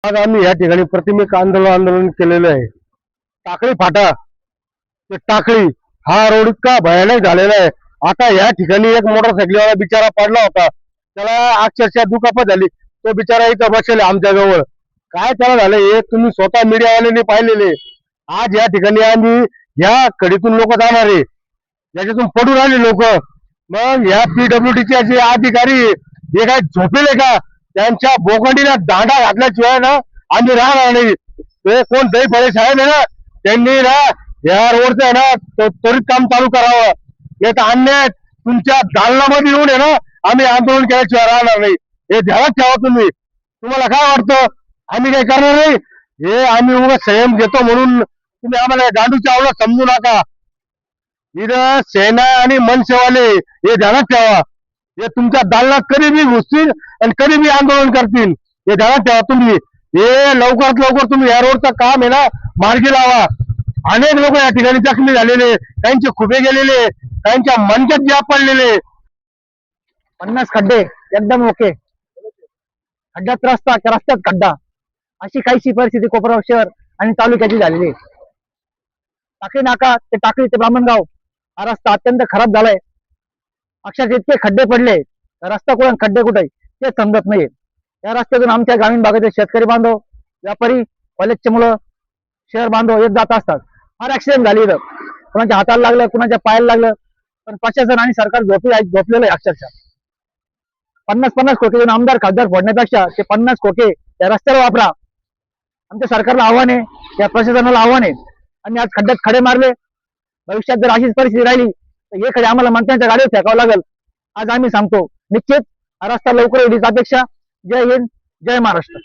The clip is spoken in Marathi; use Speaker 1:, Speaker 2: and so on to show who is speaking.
Speaker 1: आज आम्ही या ठिकाणी प्रतिमेक आंदोलन केलेलं आहे। टाकळी फाटा ते टाकळी हा रोड इतका भयानक झालेला आहे। आता या ठिकाणी एक मोटरसायकलवाला बिचारा पडला होता, त्याला अक्षरशः दुखापत झाली। तो बिचारा इथं बसले आमच्या जवळ। काय त्याला झालं हे तुम्ही स्वतः मीडियावाल्यांनी पाहिलेले। आज या ठिकाणी आम्ही या कडीतून लोक जाणार आहे, याच्यातून पडून आले लोक। मग या पीडब्ल्यूडीचे जे अधिकारी हे काय झोपेले का? त्यांच्या बोकंडीला दांडा घातल्याशिवाय ना आम्ही राहणार नाही। ते कोण दैफळे साहेब आहे ना, त्यांनी ना या रोडचं आहे ना त्वरित काम चालू करावं। हे तर अन्याय तुमच्या दालनामध्ये येऊन आहे ना आम्ही आंदोलन केल्याशिवाय राहणार नाही, हे ध्यानात ठेवा तुम्ही। तुम्हाला काय वाटतं आम्ही काही करणार नाही? हे आम्ही उगा संयम घेतो म्हणून तुम्ही आम्हाला गांडूच्या आवडत समजू नका। इथं सेना आणि मनसेवाले हे ध्यानात ठेवा, हे तुमच्या दालनात कधी बी घुसतील आणि कधी बी आंदोलन करतील, हे ध्यानात ठेवा तुम्ही। हे लवकरात लवकर तुम्ही या रोडचं काम आहे ना मार्गी लावा। अनेक लोक या ठिकाणी जखमी झालेले, काहींचे खुबे गेलेले, काहींच्या मनक्यात जाप पडलेले।
Speaker 2: 50 खड्डे एकदम ओके, खड्ड्यात रस्ता रस्त्यात खड्डा, अशी काहीशी परिस्थिती कोपरगाव शहर आणि तालुक्याची झालेली आहे। टाकळी नाका ते टाकळी ते ब्राह्मणगाव हा रस्ता अत्यंत खराब झालाय। अक्षरशः इतके खड्डे पडले, रस्ता कुठे खड्डे कुठे ते समजत नाहीये। या रस्त्यातून आमच्या ग्रामीण भागातील शेतकरी बांधव, व्यापारी, कॉलेजचे मुलं, शहर बांधव येत जात असतात। फार ऍक्सिडेंट झाली इथं, कुणाच्या हाताला लागलं, कुणाच्या पायाला लागलं, पण प्रशासन आणि सरकार झोपलेलं आहे। अक्षरशः 50-50 खोके देऊन आमदार खासदार फोडण्यापेक्षा ते 50 खोके त्या रस्त्याला वापरा। आमच्या सरकारला आव्हान आहे, त्या प्रशासनाला आव्हान आहे। आणि आज खड्ड्यात खडे मारले, भविष्यात जर अशीच परिस्थिती राहिली तर हे खडे आम्हाला मंत्र्यांच्या गाडीवर फेकावं लागेल। आज आम्ही सांगतो निश्चित हा रस्ता लवकर होईल हीच अपेक्षा। जय हिंद, जय महाराष्ट्र।